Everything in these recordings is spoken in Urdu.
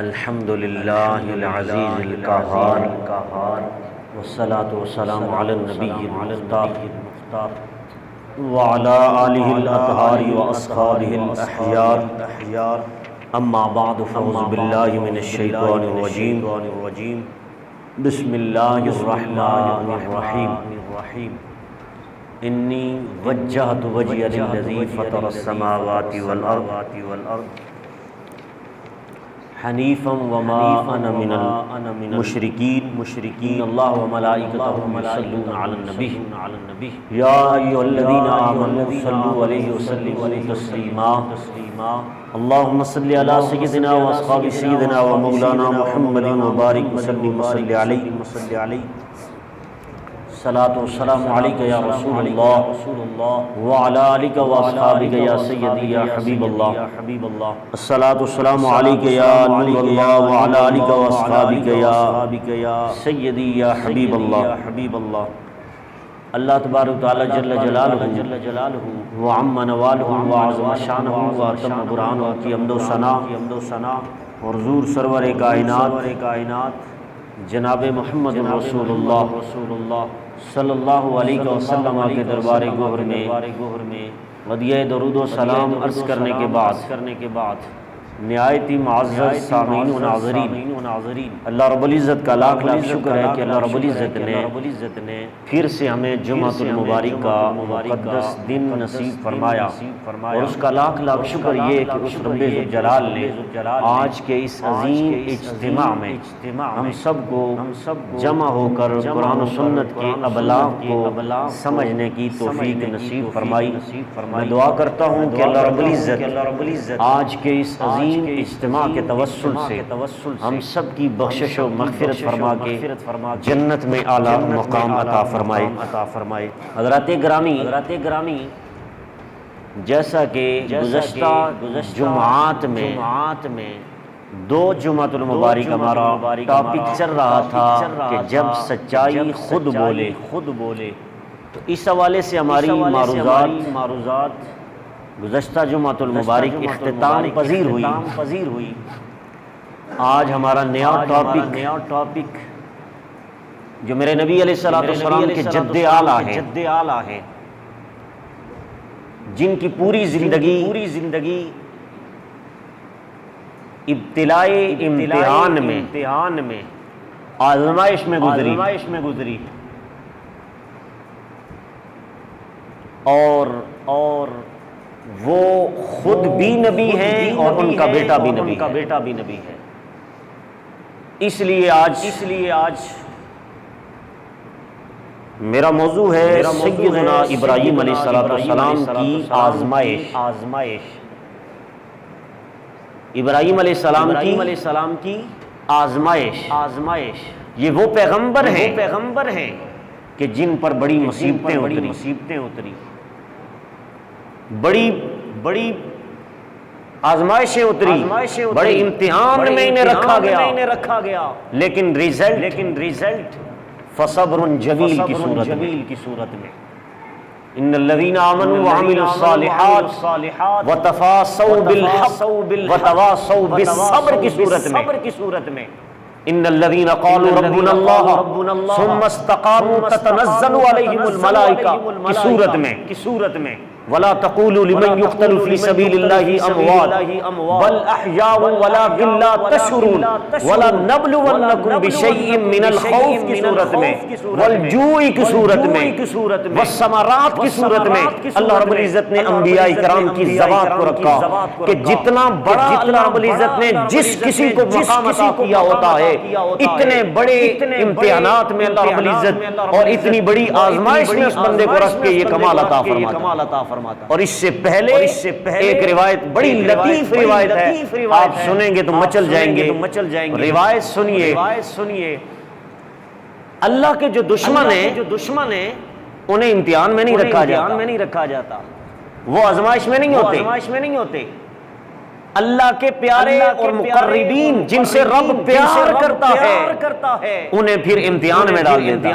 الحمد للہ العزیز القہار والصلاة والسلام علی النبی المختار وعلی آلہ الاطہار واصحابہ الاحیار اما بعد فاعوذ باللہ من الشیطان الرجیم بسم اللہ الرحمن الرحیم انی وجہت وجہی للذی فطر السماوات والارض حنیفا وما انا من المشرکین اللہ وملائکتہ یصلون علی النبی یا ایھا الذین آمنوا صلوا علیہ وسلموا تسلیما اللہم صل علی سیدنا واصحاب سیدنا ومولانا محمد وبارک وسلم وصل علیہ الصلاۃ والسلام علیک یا رسول اللہ وعلی آلک واصحابک یا سیدی یا حبیب اللہ الصلاۃ والسلام علیک یا نور اللہ وعلی آلک واصحابک یا سیدی یا حبیب اللہ اللہ تبارک تعالی جل جلالہ وعم نوالہ وعظم شانہ واتم برہانہ کی حمد و ثنا اور حضور سرور کائنات جناب محمد رسول اللہ صلی اللہ علیہ وسلم کے دربار گوہر میں ودیعہ درود و سلام عرض کرنے کے بعد نہایت ہی معزز سامعین و ناظرین اللہ رب العزت کا لاکھ شکر ہے کہ اللہ رب العزت نے پھر سے ہمیں جمعۃ المبارک کا مقدس دن نصیب فرمایا اور اس کا لاکھ شکر یہ کہ اس رب جلال نے آج کے اس عظیم اجتماع میں ہم سب کو جمع ہو کر قرآن و سنت کے ابلاغ کو سمجھنے کی توفیق نصیب فرمائی۔ میں دعا کرتا ہوں کہ اللہ رب العزت آج کے اس عظیم اجتماع کے توسل سے ہم سب کی بخشش و مغفرت فرما کے جنت میں اعلیٰ مقام عطا فرمائے۔ حضرات گرامی، جیسا کہ گزشتہ جمعات میں دو جمعۃ المبارک ہمارا ٹاپک چل رہا تھا کہ جب سچائی خود بولے، تو اس حوالے سے ہماری معروضات گزشتہ جمعۃ المبارک اختتام پذیر ہوئی۔ آج ہمارا نیا ٹاپک جو میرے نبی علیہ الصلوۃ والسلام کے جد اعلیٰ ہیں، جن کی پوری زندگی ابتلائی امتحان میں آزمائش میں گزری اور وہ خود بھی نبی ہیں اور ان کا بیٹا بھی نبی ہے۔ اس لیے آج میرا موضوع ہے سیدنا ابراہیم علیہ السلام کی آزمائش۔ ابراہیم علیہ السلام کی آزمائش یہ وہ پیغمبر ہیں کہ جن پر بڑی مصیبتیں اتری، بڑی آزمائشیں اتری، بڑے امتحان میں انہیں رکھا گیا، لیکن ریزلٹ فصبر جمیل کی صورت میں۔ ان الذین آمنوا وعملوا الصالحات وتواصوا بالحق وتواصوا بالصبر کی صورت میں۔ ان الذین قالوا ربنا اللہ ثم استقاموا تتنزل علیہم الملائکہ کی صورت میں۔ ولا تقولوا لمن يقتل في سبيل الله اموات بل احياء ولكن لا تشعرون ولا نبلونكم بشيء من الخوف کی صورت میں، والجوع کی صورت میں، والثمرات کی صورت میں۔ اللہ رب العزت نے انبیاء کرام کی ذوات کو رکھا کہ جتنا بڑا اللہ رب العزت نے جس کسی کو مقام عطا کیا ہوتا ہے، اتنے بڑے امتحانات میں اللہ رب العزت اور اتنی بڑی آزمائش میں اس بندے کو رکھ کے یہ کمال عطا فرماتا۔ اور اس سے پہلے ایک روایت، بڑی لطیف روایت ہے، آپ سنیں گے تو مچل جائیں گے۔ روایت سنیے، اللہ کے جو دشمن ہیں انہیں امتحان میں نہیں رکھا جاتا، وہ آزمائش میں نہیں ہوتے، اللہ کے پیارے اور مقربین جن سے رب پیار کرتا ہے انہیں پھر امتحان میں ڈال دیتا ہے،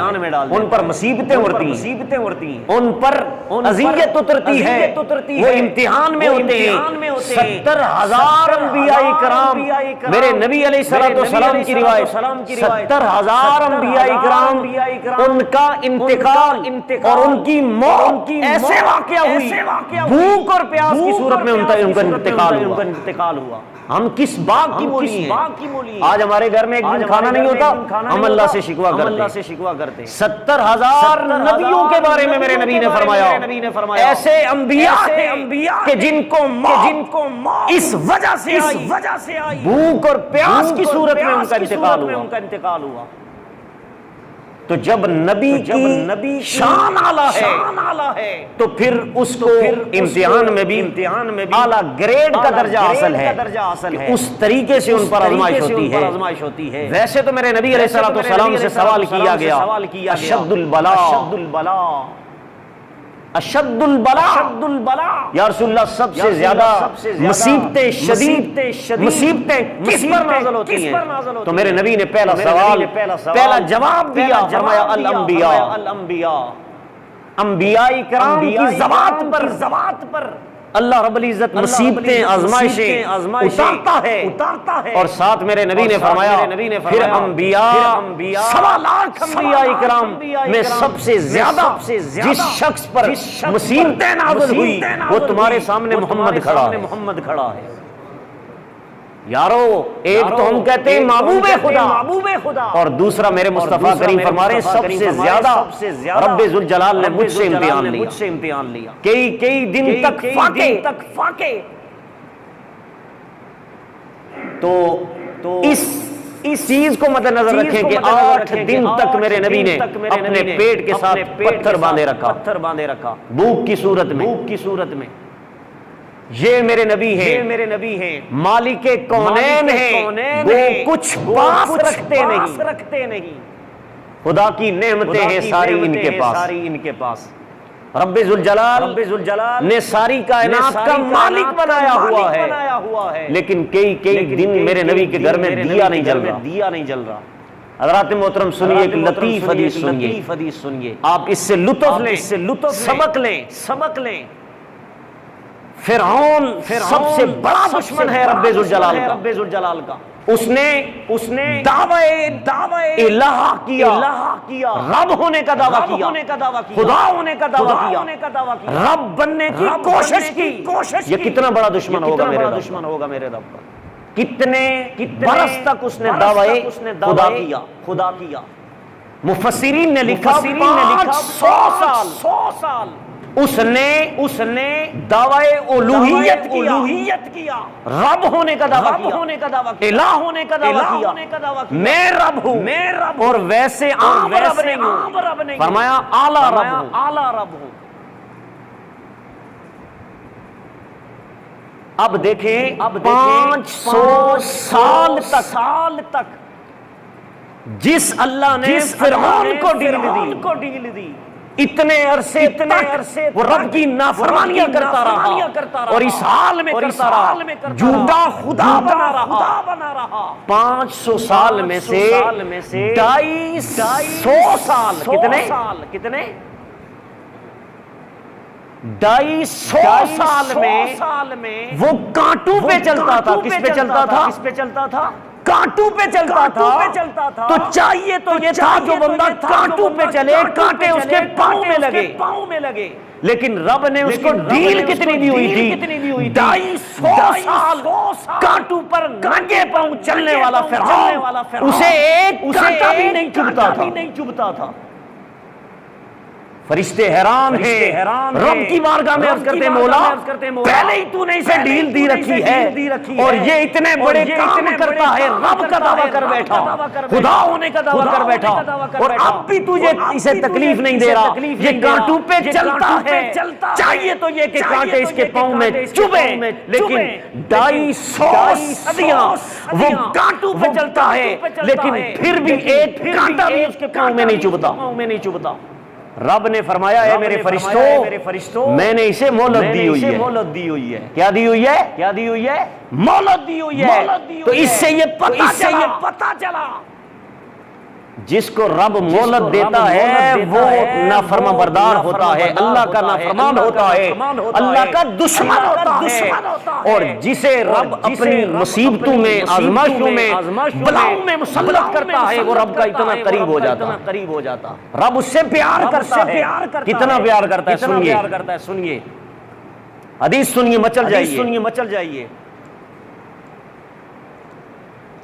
ان پر مصیبتیں اڑتی ہیں، ان پر اذیت اترتی ہے، وہ امتحان میں ہوتے ہیں۔ 70,000 انبیاء کرام، میرے نبی علیہ الصلوۃ والسلام کی روایت، 70,000 انبیاء کرام ان کا انتقال اور ان کی موت ایسے واقعہ ہوئی، بھوک اور پیاس کی صورت میں ان کا انتقال ہوا۔ ہم کس باغ کی مولی ہیں؟ آج ہمارے گھر میں ایک دن کھانا نہیں ہوتا، ہم اللہ سے شکوہ کرتے۔ 70,000 نبیوں کے بارے میں میرے نبی نے فرمایا ایسے انبیاء ہیں کہ جن کو موت اس وجہ سے آئی، بھوک اور پیاس کی صورت میں ان کا انتقال ہوا۔ تو جب نبی کی شان اعلیٰ ہے تو پھر اس کو امتحان میں بھی اعلیٰ گریڈ کا درجہ حاصل ہے کہ اس طریقے سے ان پر آزمائش ہوتی ہے۔ ویسے تو میرے نبی علیہ الصلوۃ والسلام سے سوال کیا گیا اشد البلاء یا رسول اللہ، سب سے زیادہ مصیبتیں کس پر نازل ہوتی ہیں؟ تو میرے نبی نے پہلا جواب دیا، فرمایا الانبیاء، انبیاء کرام کی ذوات پر اللہ رب العزت مصیبتیں آزمائشیں اتارتا ہے۔ اور ساتھ میرے نبی نے فرمایا پھر انبیاء 1.25 لاکھ انبیاء کرام میں سب سے زیادہ جس شخص پر مصیبتیں نازل ہوئی وہ تمہارے سامنے محمد کھڑا ہے۔ یارو، ایک تو ہم کہتے ہیں محبوب خدا اور دوسرا میرے مصطفیٰ کریم فرما رہے ہیں سب سے زیادہ رب ذوالجلال نے مجھ سے امتحان لیا، کئی دن تک فاقے۔ تو اس چیز کو مد نظر رکھیں کہ 8 دن تک میرے نبی نے اپنے پیٹ کے ساتھ پتھر باندھے رکھا بھوک کی صورت میں۔ یہ میرے نبی ہیں، مالک کونین ہیں، وہ کچھ پاس رکھتے نہیں، خدا کی نعمتیں ہیں ساری ان کے پاس۔ رب ذوالجلال نے ساری کائنات کا مالک بنایا ہوا ہے، لیکن کئی دن میرے نبی کے گھر میں دیا نہیں جل رہا۔ حضرات محترم سنیے، ایک لطیف حدیث سنیے، آپ اس سے لطف لیں، سبق لیں۔ فرعون سب سے بڑا دشمن ہے رب ذوالجلال کا، اس نے دعوی الہ کیا، رب ہونے کا دعویٰ کیا، خدا ہونے کا دعویٰ کیا، رب بننے کی کوشش کی۔ یہ کتنا بڑا دشمن ہوگا میرے رب کا؟ کتنے برس تک اس نے دعوی خدا کیا۔ مفسرین نے لکھا 500 سال اس نے دعوی الوہیت کیا، رب ہونے کا دعویٰ کیا، الہ ہونے کا دعویٰ کیا، میں رب ہوں اور ویسے عام رب نہیں، فرمایا اعلیٰ رب ہوں۔ اب دیکھیں 500 سال تک جس اللہ نے فرعون کو ڈیل دی، اتنے عرصے وہ رب کی نافرمانیاں کرتا رہا اور اس حال میں کرتا رہا، جھوٹا خدا بنا رہا۔ 500 سال میں سے 250 سال کتنے 250 سال میں وہ کانٹوں پہ چلتا تھا۔ کس پہ چلتا تھا؟ کانٹوں پہ چلتا تھا۔ تو چاہیے تو یہ تھا جو بندہ کانٹوں پہ چلے، کانٹے اس کے پاؤں میں لگے، لیکن رب نے اس کو ڈیل کتنی دی ہوئی تھی؟ 250 سال کانٹوں پر ننگے پاؤں چلنے والا فرعون، اسے ایک کانٹا بھی نہیں چبھتا تھا۔ فرشتے حیران ہیں، رب کی بارگاہ میں عرض کرتے مولا پہلے ہی تو نے اسے ڈیل دی رکھی ہے اور یہ اتنے بڑے کام کرتا ہے، رب کا دعویٰ کر بیٹھا، خدا ہونے کا دعویٰ کر بیٹھا، اور اب بھی تجھے اسے تکلیف نہیں دے رہا، یہ کانٹوں پہ چلتا ہے، چاہیے تو یہ کہ کانٹے اس کے پاؤں میں چبھیں، لیکن 250 صدیاں وہ کانٹوں پہ چلتا ہے لیکن پھر بھی ایک کانٹا بھی اس کے پاؤں میں نہیں چبھتا۔ رب نے فرمایا اے میرے فرشتوں میں نے اسے مہلت دی ہوئی ہے کیا دی ہوئی ہے مہلت دی ہوئی ہے تو اس سے یہ پتہ چلا جس کو رب مہلت دیتا ہے وہ نافرمان بردار ہوتا ہے اللہ کا نافرمان ہوتا ہے اللہ کا دشمن ہوتا ہے اور جسے رب اپنی مصیبتوں میں آزمائشوں میں بلاؤں میں مسلط کرتا ہے وہ رب کا اتنا قریب ہو جاتا رب اس سے پیار کرتا ہے کتنا پیار کرتا ہے سنیے حدیث سنیے مچل جائیے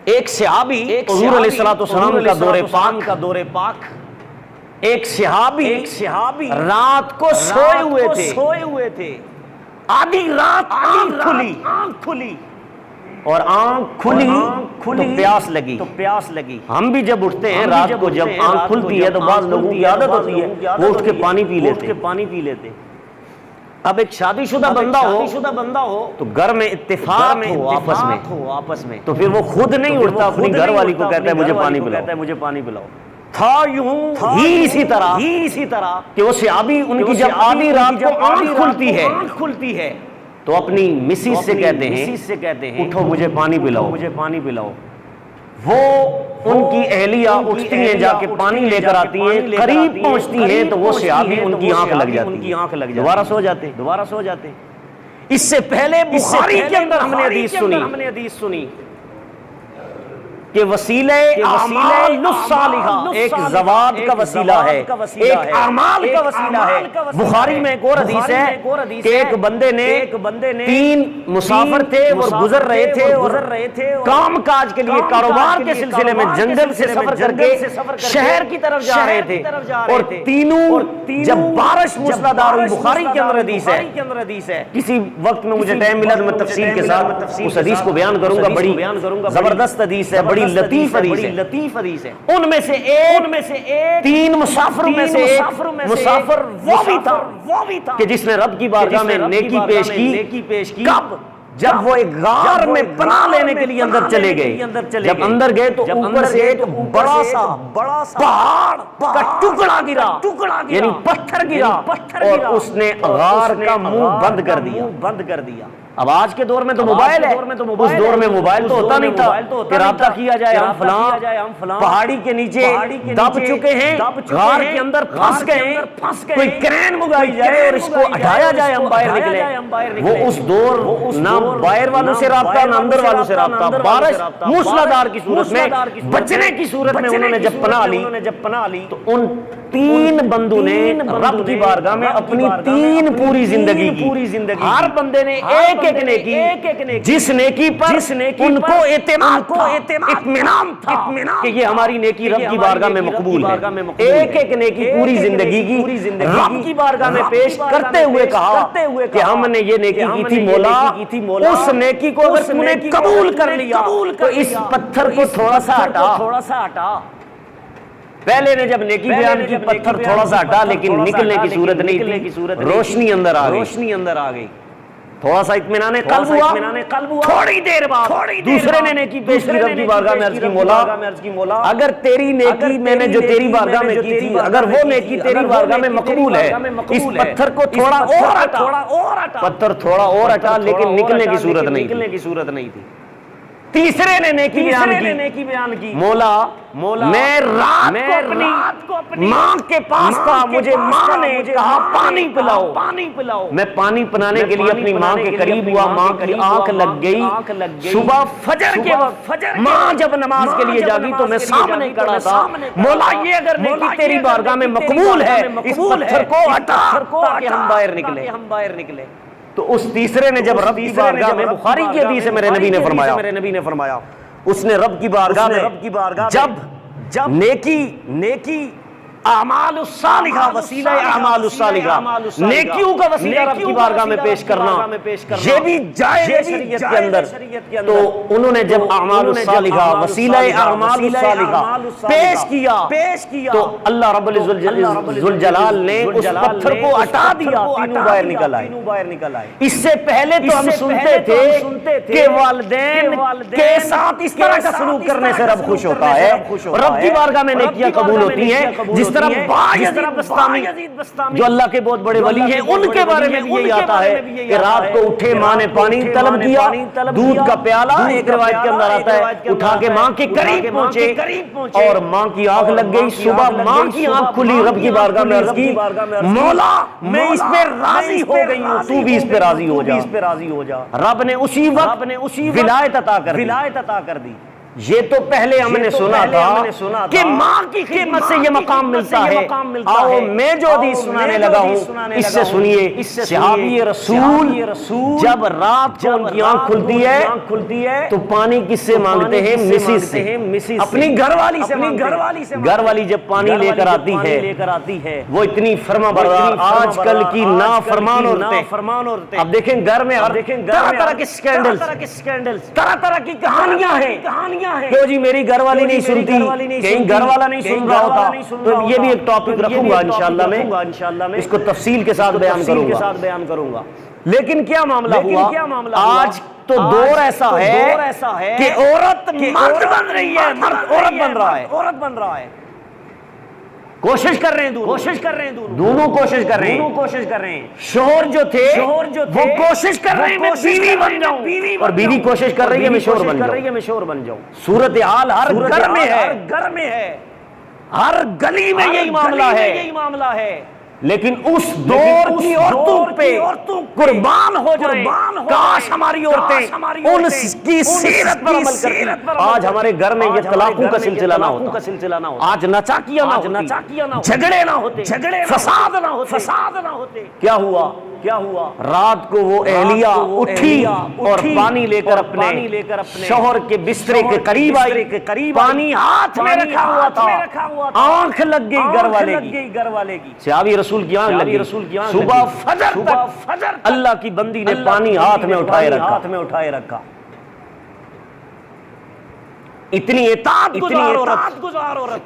ایک صحابی حضور علیہ السلام کا دور پاک ایک صحابی رات کو سوئے ہوئے تھے آدھی رات آنکھ کھلی اور آنکھ کھلی تو پیاس لگی ہم بھی جب اٹھتے ہیں رات کو جب آنکھ کھلتی ہے تو بعض لوگوں کی عادت ہوتی ہے وہ اٹھ کے پانی پی لیتے اب ایک شادی شدہ بندہ ہو تو گھر میں اتفاق ہو آپس میں تو پھر وہ خود نہیں اٹھتا اپنی گھر والی کو کہتا ہے مجھے پانی پلاؤ تھا یوں ہی اسی طرح کہ وہ صحابی ان کی جب آدھی رات کو آنکھ کھلتی ہے تو اپنی مسز سے کہتے ہیں اٹھو مجھے پانی پلاؤ وہ ان کی اہلیہ اٹھتی ہیں جا کے پانی لے کر آتی ہیں قریب پہنچتی ہیں تو وہ صحابی ان کی آنکھ لگ جاتی دوبارہ سو جاتے اس سے پہلے بخاری کے اندر ہم نے حدیث سنی کہ وسیلہ اعمال الصالحہ ایک زوات کا وسیلہ ہے ایک اعمال کا وسیلہ ہے بخاری میں ایک اور حدیث ہے کہ ایک بندے نے 3 مسافر تھے اور گزر رہے تھے کام کاج کے لیے کاروبار کے سلسلے میں جنگل سے سفر کر کے شہر کی طرف جا رہے تھے اور تینوں جب بارش موسلادھار ہوئی بخاری کے اندر حدیث ہے کسی وقت میں مجھے ٹائم ملا تو میں تفصیل کے ساتھ اس حدیث کو بیان کروں گا بڑی زبردست حدیث ہے بڑی لطیف حدیث ہے ان میں سے ایک 3 مسافروں میں سے ایک مسافر وہ بھی تھا کہ جس نے رب کی بارگاہ میں نیکی پیش کی کب جب وہ ایک غار میں پناہ لینے کے لیے اندر چلے گئے جب اندر گئے تو اوپر سے ایک بڑا سا پہاڑ کا ٹکڑا گرا یعنی پتھر گرا اور اس نے غار کا منہ بند کر دیا اب آج کے دور میں تو موبائل ہے اس دور میں موبائل تو ہوتا نہیں تھا کہ رابطہ کیا جائے ہم فلاں پہاڑی کے نیچے دب چکے ہیں غار کے اندر پھنس گئے ہیں کوئی کرین منگائی جائے اور اس کو ہٹایا جائے ہم باہر نکلے وہ اس دور نہ باہر والوں سے رابطہ نہ اندر والوں سے رابطہ بارش موسلادھار کی صورت میں بچنے کی صورت میں انہوں نے جب پناہ لی تو ان 3 بندوں نے رب کی بارگاہ میں اپنی 3 پوری زندگی ہر بندے نے ایک نیکی جس نیکی پر ان کو اطمینان تھا کہ یہ ہماری نیکی رب کی بارگاہ میں مقبول ہے ایک نیکی پوری زندگی کی رب کی بارگاہ میں پیش کرتے ہوئے کہا کہ ہم نے یہ نیکی کی تھی مولا اس نیکی کو اگر تم نے قبول کر لیا تو اس پتھر کو تھوڑا سا ہٹا پہلے نے جب نیکی بیان کی پتھر تھوڑا سا ہٹا لیکن نکلنے کی صورت نہیں تھی روشنی اندر آ گئی تھوڑا سا اطمینان قلب ہوا تھوڑی دیر بعد دوسرے نے نیکی پیش کی رب کی بارگاہ میں عرض کی مولا اگر تیری نیکی میں نے جو تیری بارگاہ میں کی تھی اگر وہ نیکی تیری بارگاہ میں مقبول ہے اس پتھر کو تھوڑا اور ہٹا لیکن نکلنے کی صورت نہیں تھی تیسرے نے نیکی بیان کی مولا میں رات کو اپنی ماں کے پاس تھا مجھے ماں نے کہا پانی پلاؤ میں پانی پلانے کے لیے اپنی ماں کے قریب ہوا ماں کی آنکھ لگ گئی صبح فجر کے وقت ماں جب نماز کے لیے جاگی تو میں سامنے کھڑا تھا مولا یہ اگر نیکی تیری بارگاہ میں مقبول ہے اس پتھر کو ہٹا تاکہ ہم باہر نکلے تو اس تیسرے نے جب رب کی بارگاہ میں بخاری کی حدیث ہے میرے نبی نے فرمایا اس نے رب کی بارگاہ میں جب نیکی اعمال الصالحہ وسیلہ اعمال الصالحہ نیکیوں کا وسیلہ رب کی بارگاہ میں پیش کرنا یہ بھی جائز ہے شریعت کے اندر تو انہوں نے جب اعمال الصالحہ وسیلہ اعمال الصالحہ پیش کیا تو اللہ رب الجلال نے اس پتھر کو ہٹا دیا تینوں باہر نکل آئے اس سے پہلے تو ہم سنتے تھے کہ والدین کے ساتھ اس طرح کا سلوک کرنے سے رب خوش ہوتا ہے رب کی بارگاہ میں نیکیاں قبول ہوتی ہیں جس طرح بایزید بسطامی جو اللہ کے بہت بڑے ولی ہیں، ان کے بارے میں بھی یہی آتا ہے کہ رات کو اٹھے، ماں نے پانی طلب کیا، دودھ کا پیالہ ایک روایت کے اندر آتا ہے اٹھا کے ماں کے قریب پہنچے اور ماں کی آنکھ لگ گئی، صبح ماں کی آنکھ کھلی، رب کی بارگاہ میں عرض کی مولا میں اس پہ راضی ہو گئی ہوں، تو بھی اس پہ راضی ہو جا۔ رب نے اسی وقت ولایت عطا کر دی۔ یہ تو پہلے ہم نے سنا تھا کہ ماں کی خدمت سے یہ مقام ملتا ہے، آؤ میں جو حدیث سنانے لگا ہوں اس سے سنیے۔ صحابی رسول جب رات کو ان کی آنکھ کھلتی ہے تو پانی کس سے مانگتے ہیں؟ مسز سے، اپنی گھر والی سے۔ گھر والی جب پانی لے کر آتی ہے وہ اتنی فرما بردار، آج کل کی نافرمان عورتیں، اب دیکھیں گھر میں طرح طرح کے سکینڈل، طرح طرح کی کہانیاں ہیں کہ جی میری گھر والی نہیں سنتی، کہیں گھر والا نہیں سن رہا ہوتا۔ تو یہ بھی ایک ٹاپک رکھوں گا انشاءاللہ میں اس کو تفصیل کے ساتھ بیان کروں گا۔ لیکن کیا معاملہ ہوا؟ آج تو دور ایسا ہے کہ عورت مرد بن رہی ہے، مرد عورت بن رہا ہے۔ کوشش کر رہے ہیں دونوں کوشش کر رہے ہیں۔ شوہر جو تھے وہ کوشش کر رہے ہیں میں بیوی بن جاؤں، اور بیوی کوشش کر رہی ہے میں شوہر بن جاؤں۔ صورتحال ہر گھر میں ہے، ہر گلی میں یہی معاملہ ہے۔ لیکن اس دور کی عورتوں پہ قربان ہو جائیں، کاش ہماری عورتیں ان کی سیرت پر عمل کرتی، آج ہمارے گھر میں یہ طلاقوں کا سلسلہ نہ ہوتا، آج ناچاکیاں نہ ہوتی، جھگڑے نہ ہوتے، فساد نہ ہوتے۔ کیا ہوا؟ رات کو وہ اہلیہ اٹھی اور پانی لے کر اپنے شوہر کے بسترے کے قریب آئی، پانی ہاتھ میں رکھا ہوا تھا، آنکھ لگ گئی گھر والے کی، صحابی رسول کی آنکھ لگی۔ صبح فجر تک اللہ کی بندی نے پانی ہاتھ میں اٹھائے رکھا۔ اتنی اطاعت گزار عورت،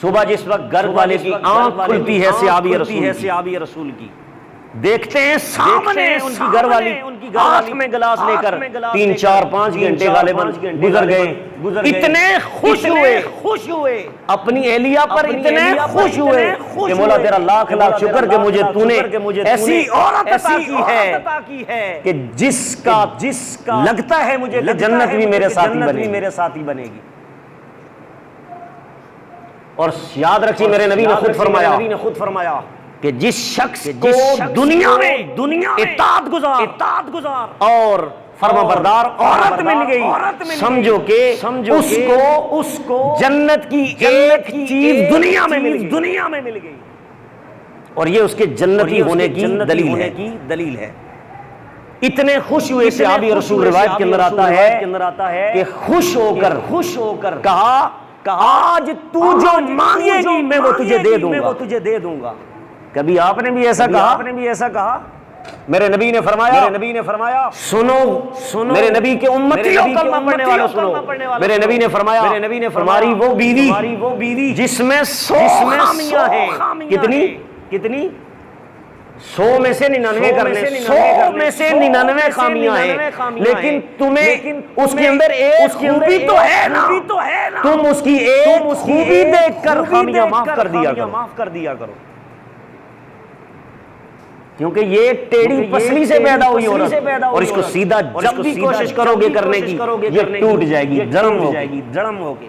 صبح جس وقت گھر والے کی آنکھ کھلتی ہے صحابی رسول کی، دیکھتے ہیں سامنے ان کی گھر والی ہاتھ میں گلاس لے کر 3 4 5 گھنٹے غالباً گزر گئے، اتنے خوش ہوئے اپنی اہلیہ پر، اتنے خوش ہوئے کہ مولا تیرا لاکھ لاکھ شکر کہ مجھے تو نے ایسی عورت عطا کی ہے کہ جس کا لگتا ہے مجھے کہ جنت بھی میرے ساتھی بنے گی۔ اور یاد رکھیے میرے نبی نے خود فرمایا کہ جس شخص کو دنیا میں اطاعت گزار اور فرما بردار عورت مل گئی، سمجھو کہ اس کو جنت کی ایک چیز دنیا میں مل گئی، اور یہ اس کے جنتی ہونے کی دلیل ہے۔ اتنے خوش ہوئے صحابی رسول، روایت کے اندر آتا ہے کہ خوش ہو کر کہا آج تو جو مانگے گی میں وہ تجھے دے دوں گا۔ کبھی آپ نے بھی ایسا کہا؟ میرے نبی نے فرمایا سنو میرے نبی کے امتیوں کلمہ پڑھنے والوں سنو، میرے نبی نے فرمایا ہماری وہ بیوی جس میں 100 خامیاں ہیں۔ کتنی 100 میں سے 99 کرنے، 100 میں سے 99 خامیاں ہیں، لیکن تمہیں اس کے اندر ایک خوبی تو ہے نا، تم اس کی ایک خوبی دیکھ کر خامیاں معاف کر دیا کرو، کیونکہ یہ ٹیڑھی پسلی سے پیدا ہوئی عورت، اور اس کو سیدھا جب بھی کوشش کرو گے کرنے کی یہ ٹوٹ جائے گی، جڑم ہوگی۔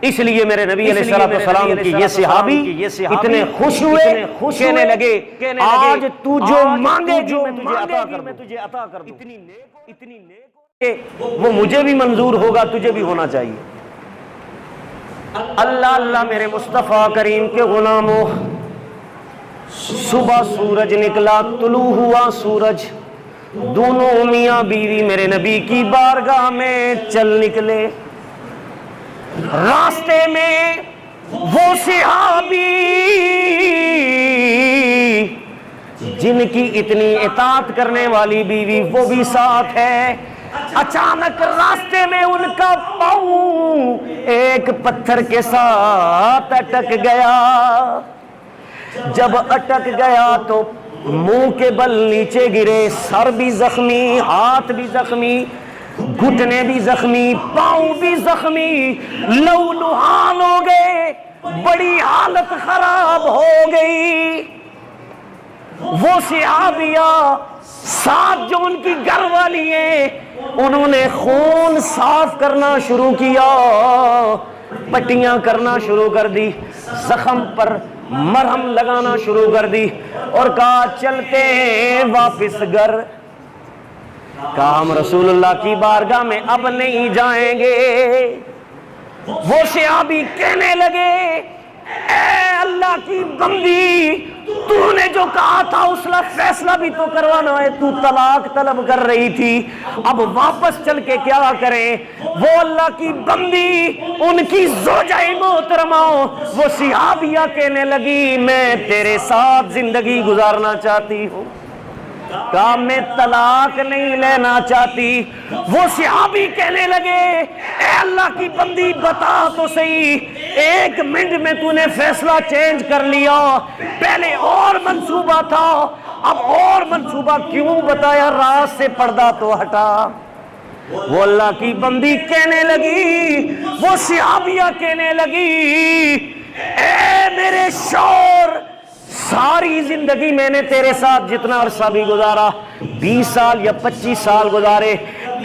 اس لیے میرے نبی علیہ السلام کی یہ صحابی اتنے خوش ہوئے، کہنے لگے آج تو جو مانگے گی میں تجھے عطا کر دوں، اتنی نیک وہ مجھے بھی منظور ہوگا، تجھے بھی ہونا چاہیے۔ اللہ میرے مصطفیٰ کریم کے غلاموں، صبح سورج نکلا، طلوع ہوا سورج، دونوں میاں بیوی میرے نبی کی بارگاہ میں چل نکلے۔ راستے میں وہ صحابی جن کی اتنی اطاعت کرنے والی بیوی وہ بھی ساتھ ہے، اچانک راستے میں ان کا پاؤں ایک پتھر کے ساتھ اٹک گیا۔ جب اٹک گیا تو منہ کے بل نیچے گرے، سر بھی زخمی، ہاتھ بھی زخمی، گھٹنے بھی زخمی، پاؤں بھی زخمی، لہو لہان ہو گئے۔ بڑی حالت خراب ہو گئی. وہ صحابیہ ساتھ جو ان کی گھر والی ہیں انہوں نے خون صاف کرنا شروع کیا، پٹیاں کرنا شروع کر دی، زخم پر مرہم لگانا شروع کر دی اور کہا چلتے ہیں واپس گھر. کہا ہم رسول اللہ کی بارگاہ میں اب نہیں جائیں گے. وہ صحابی کہنے لگے اے اللہ کی بندی، تو نے جو کہا تھا اس کا فیصلہ بھی تو کروانا ہے، تو طلاق طلب کر رہی تھی، اب واپس چل کے کیا کریں؟ وہ اللہ کی بندی ان کی زوجہ محترمہ وہ صحابیہ کہنے لگی میں تیرے ساتھ زندگی گزارنا چاہتی ہوں. کہا میں طلاق نہیں لینا چاہتی. وہ صحابی کہنے لگے اے اللہ کی بندی بتا تو صحیح، 1 منٹ میں تو نے فیصلہ چینج کر لیا، پہلے اور منصوبہ تھا اب اور منصوبہ کیوں بتایا؟ راز سے پردہ تو ہٹا. وہ اللہ کی بندی کہنے لگی، وہ صحابیہ کہنے لگی اے میرے شور، ساری زندگی میں نے تیرے ساتھ جتنا عرصہ بھی گزارا، 20 سال یا 25 سال گزارے،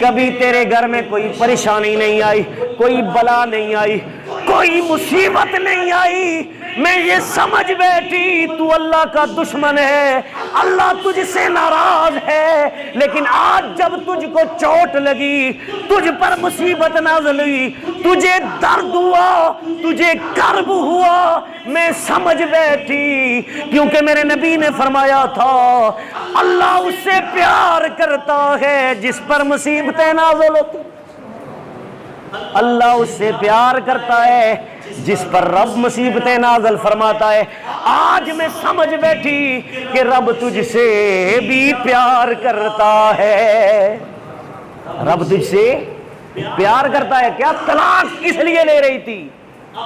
کبھی تیرے گھر میں کوئی پریشانی نہیں آئی، کوئی بلا نہیں آئی، کوئی مصیبت نہیں آئی. میں یہ سمجھ بیٹھی تو اللہ کا دشمن ہے، اللہ تجھ سے ناراض ہے، لیکن آج جب تجھ کو چوٹ لگی، تجھ پر مصیبت نازل ہوئی، تجھے درد ہوا، تجھے کرب ہوا، میں سمجھ بیٹھی کیونکہ میرے نبی نے فرمایا تھا اللہ اس سے پیار کرتا ہے جس پر مصیبتیں نازل ہوتی. اللہ اس سے پیار کرتا ہے جس پر رب مصیبتیں نازل فرماتا ہے. آج میں سمجھ بیٹھی کہ رب تجھ سے بھی پیار کرتا ہے. رب تجھ سے پیار کرتا ہے. کیا طلاق کس لیے لے رہی تھی؟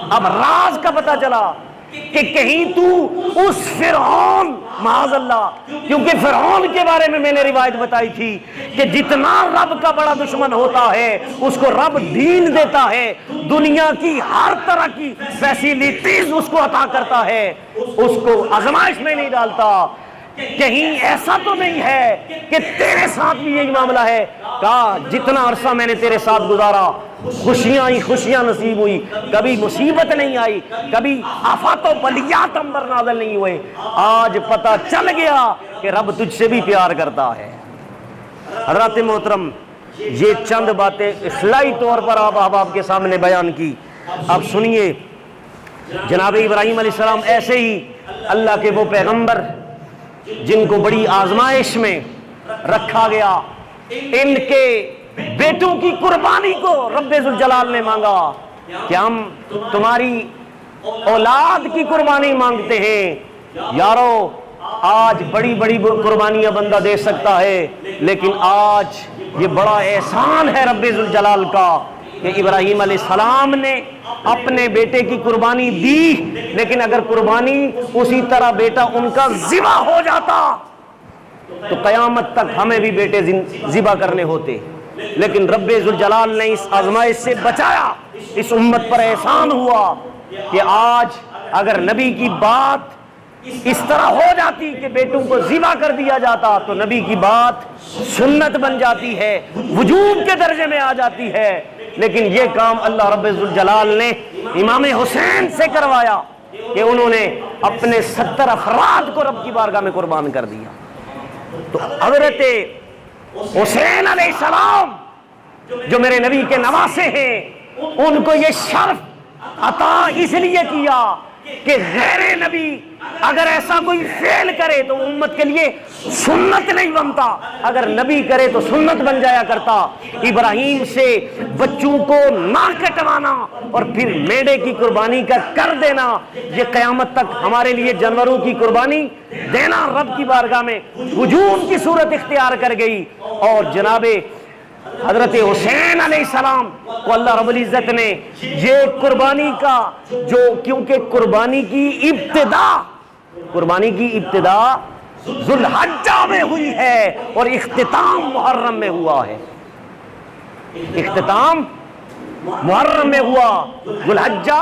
اب راز کا پتہ چلا کہ کہیں تو اس فرعون معاذ اللہ، کیونکہ فرعون کے بارے میں نے روایت بتائی تھی کہ جتنا رب کا بڑا دشمن ہوتا ہے اس کو رب دین دیتا ہے، دنیا کی ہر طرح کی فیسیلیٹیز اس کو عطا کرتا ہے، اس کو آزمائش میں نہیں ڈالتا. کہیں ایسا تو نہیں ہے کہ تیرے ساتھ بھی یہی معاملہ ہے؟ کہا جتنا عرصہ میں نے تیرے ساتھ گزارا خوشیاں ہی خوشیاں نصیب ہوئی، کبھی مصیبت نہیں آئی، کبھی آفات و بلیات ہم پر نازل نہیں ہوئے. آج پتہ چل گیا کہ رب تجھ سے بھی پیار کرتا ہے. حضرات محترم، یہ چند باتیں اصلاحی طور پر آپ احباب کے سامنے بیان کی. اب سنیے، جناب ابراہیم علیہ السلام ایسے ہی اللہ کے وہ پیغمبر جن کو بڑی آزمائش میں رکھا گیا، ان کے بیٹوں کی قربانی کو رب ذوالجلال نے مانگا کہ ہم تمہاری اولاد کی قربانی مانگتے ہیں. یارو آج بڑی بڑی قربانیاں بندہ دے سکتا ہے، لیکن آج یہ بڑا احسان ہے رب ذوالجلال کا کہ ابراہیم علیہ السلام نے اپنے بیٹے کی قربانی دی، لیکن اگر قربانی اسی طرح بیٹا ان کا ذبح ہو جاتا تو قیامت تک ہمیں بھی بیٹے ذبح کرنے ہوتے. لیکن رب ذوالجلال نے اس آزمائش سے بچایا. اس امت پر احسان ہوا کہ آج اگر نبی کی بات اس طرح ہو جاتی کہ بیٹوں کو ذبح کر دیا جاتا تو نبی کی بات سنت بن جاتی ہے، وجوب کے درجے میں آ جاتی ہے. لیکن یہ کام اللہ رب ذوالجلال نے امام حسین سے کروایا کہ انہوں نے اپنے 70 افراد کو رب کی بارگاہ میں قربان کر دیا. تو حضرت حسین علیہ السلام جو میرے نبی کے نواسے ہیں، ان کو یہ شرف عطا اس لیے کیا کہ غیر نبی اگر ایسا کوئی فعل کرے تو امت کے لیے سنت نہیں بنتا، اگر نبی کرے تو سنت بن جایا کرتا. ابراہیم سے بچوں کو نہ کٹوانا اور پھر میڑے کی قربانی کا کر دینا، یہ قیامت تک ہمارے لیے جانوروں کی قربانی دینا رب کی بارگاہ میں وجوب کی صورت اختیار کر گئی. اور جناب حضرت حسین علیہ السلام کو اللہ رب العزت نے یہ قربانی کا جو، کیونکہ قربانی کی ابتدا ذوالحجہ میں ہوئی ہے اور اختتام محرم میں ہوا ہے. اختتام محرم میں ہوا، ذوالحجہ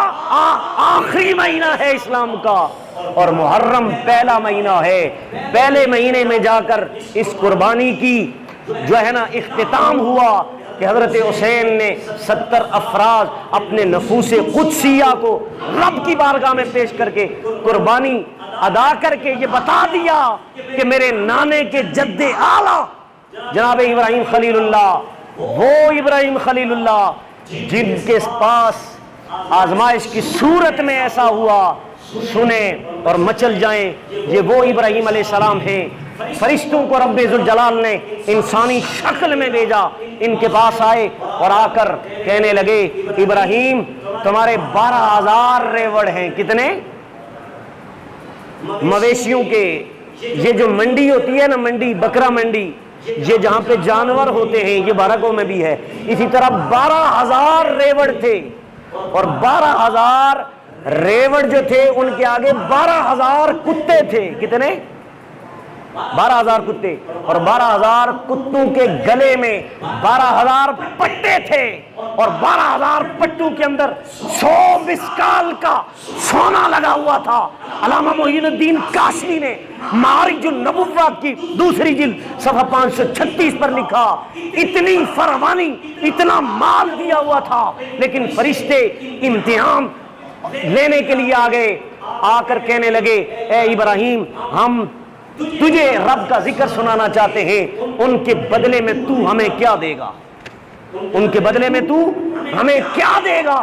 آخری مہینہ ہے اسلام کا، اور محرم پہلا مہینہ ہے۔ پہلے مہینے میں جا کر اس قربانی کی جو ہے نا اختتام ہوا کہ حضرت حسین نے 70 افراد اپنے نفوس قدسیہ کو رب کی بارگاہ میں پیش کر کے قربانی ادا کر کے یہ بتا دیا کہ میرے نانے کے جد اعلیٰ جناب ابراہیم خلیل اللہ، وہ ابراہیم خلیل اللہ جن کے پاس آزمائش کی صورت میں ایسا ہوا سنیں اور مچل جائیں، یہ وہ ابراہیم علیہ السلام ہیں۔ فرشتوں کو رب ذوالجلال نے انسانی شکل میں بھیجا، ان کے پاس آئے اور آ کر کہنے لگے ابراہیم تمہارے 12,000 ریوڑ ہیں۔ کتنے؟ مویشیوں کے، یہ جو منڈی ہوتی ہے نا، منڈی بکرا منڈی، یہ جہاں پہ جانور ہوتے ہیں، یہ بارگوں میں بھی ہے، اسی طرح 12,000 ریوڑ تھے، اور 12,000 ریوڑ جو تھے ان کے آگے 12,000 کتے تھے۔ کتنے؟ 12,000 کتے، اور 12,000 کتوں کے گلے میں 12,000 پٹے تھے، اور 12,000 پٹوں کے اندر 100 مسکال کا سونا لگا ہوا تھا۔ علامہ معین الدین کاشمی نے معارج النبوہ کی دوسری جلد صفحہ 536 پر لکھا، اتنی فراوانی، اتنا مال دیا ہوا تھا، لیکن فرشتے امتحان لینے کے لیے آ گئے، آ کر کہنے لگے اے ابراہیم ہم تجھے رب کا ذکر سنانا چاہتے ہیں، ان کے بدلے میں تو ہمیں کیا دے گا؟ ان کے بدلے میں تو ہمیں کیا دے گا؟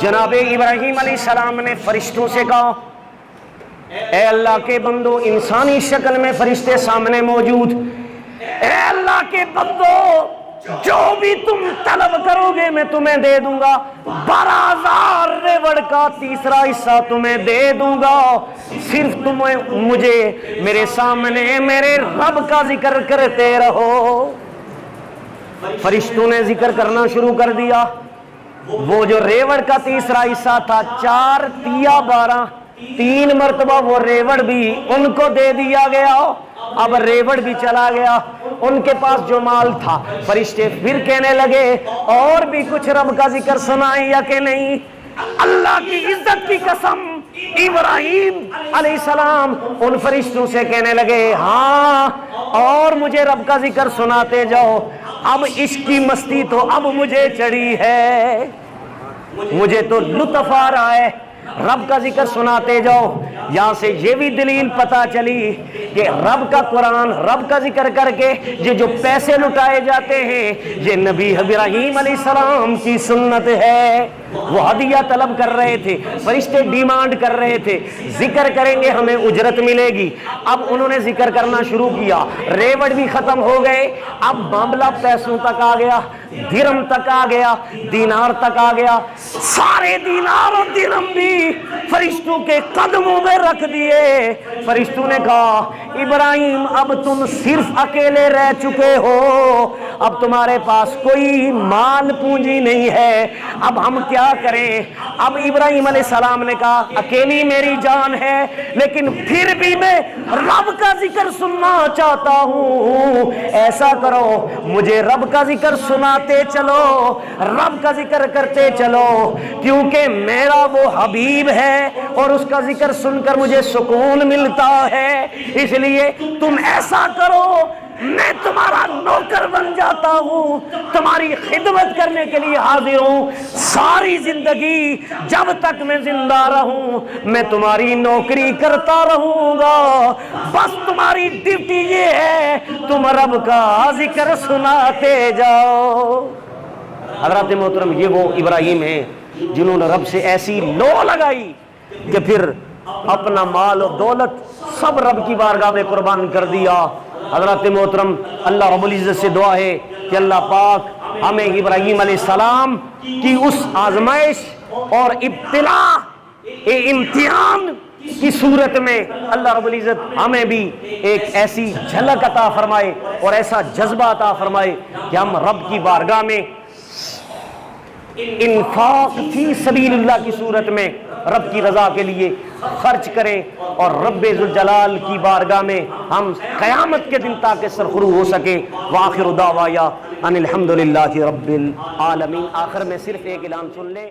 جناب ابراہیم علیہ السلام نے فرشتوں سے کہا اے اللہ کے بندو، انسانی شکل میں فرشتے سامنے موجود، اے اللہ کے بندو جو بھی تم طلب کرو گے میں تمہیں دے دوں گا، 12,000 ریوڑ کا تیسرا حصہ تمہیں دے دوں گا، صرف تم مجھے میرے سامنے میرے رب کا ذکر کرتے رہو۔ فرشتوں نے ذکر کرنا شروع کر دیا۔ وہ جو ریوڑ کا تیسرا حصہ تھا، 4 تیا 12، 3 مرتبہ وہ ریوڑ بھی ان کو دے دیا گیا۔ اب ریوڑ بھی چلا گیا، ان کے پاس جو مال تھا، فرشتے پھر کہنے لگے اور بھی کچھ رب کا ذکر سنائیں یا کہ نہیں؟ اللہ کی عزت کی قسم، ابراہیم علیہ السلام ان فرشتوں سے کہنے لگے ہاں اور مجھے رب کا ذکر سناتے جاؤ، اب عشق کی مستی تو اب مجھے چڑھی ہے، مجھے تو لطف آ رہا ہے، رب کا ذکر سناتے جاؤ۔ یہاں سے یہ بھی دلیل پتا چلی کہ رب کا قرآن، رب کا ذکر کر کے یہ جو پیسے لٹائے جاتے ہیں یہ نبی ابراہیم علیہ السلام کی سنت ہے۔ وہ ہدیہ طلب کر رہے تھے، فرشتے ڈیمانڈ کر رہے تھے ذکر کریں گے ہمیں اجرت ملے گی۔ اب انہوں نے ذکر کرنا شروع کیا، ریوڑ بھی ختم ہو گئے، اب معاملہ پیسوں تک آ گیا، درہم تک آ گیا، دینار تک آ گیا، سارے دینار اور درہم بھی فرشتوں کے قدموں میں رکھ دیے۔ فرشتوں نے کہا ابراہیم اب تم صرف اکیلے رہ چکے ہو، اب تمہارے پاس کوئی مال پونجی نہیں ہے، اب ہم کیا کریں؟ اب ابراہیم علیہ السلام نے کہا اکیلی میری جان ہے لیکن پھر بھی میں رب کا ذکر سننا چاہتا ہوں، ایسا کرو مجھے رب کا ذکر سناتے چلو، رب کا ذکر کرتے چلو، کیونکہ میرا وہ حبیب ہے اور اس کا ذکر سن کر مجھے سکون ملتا ہے، اس لیے تم ایسا کرو میں تمہارا نوکر بن جاتا ہوں، تمہاری خدمت کرنے کے لیے حاضر ہوں، ساری زندگی جب تک میں زندہ رہوں میں تمہاری نوکری کرتا رہوں گا، بس تمہاری ڈیوٹی یہ ہے تم رب کا ذکر سناتے جاؤ۔ حضرات محترم، یہ وہ ابراہیم ہیں جنہوں نے رب سے ایسی لو لگائی کہ پھر اپنا مال و دولت سب رب کی بارگاہ میں قربان کر دیا۔ حضرات محترم، اللہ رب العزت سے دعا ہے کہ اللہ پاک ہمیں ابراہیم علیہ السلام کی اس آزمائش اور ابتلا امتحان کی صورت میں اللہ رب العزت ہمیں بھی ایک ایسی جھلک عطا فرمائے اور ایسا جذبہ عطا فرمائے کہ ہم رب کی بارگاہ میں انفاق فی سبیل اللہ کی صورت میں رب کی رضا کے لیے خرچ کریں اور رب ذوالجلال کی بارگاہ میں ہم قیامت کے دن تاکہ سرخرو ہو سکے۔ وآخر دعوایا ان الحمدللہ رب العالمین۔ آخر میں صرف ایک اعلان سن لیں۔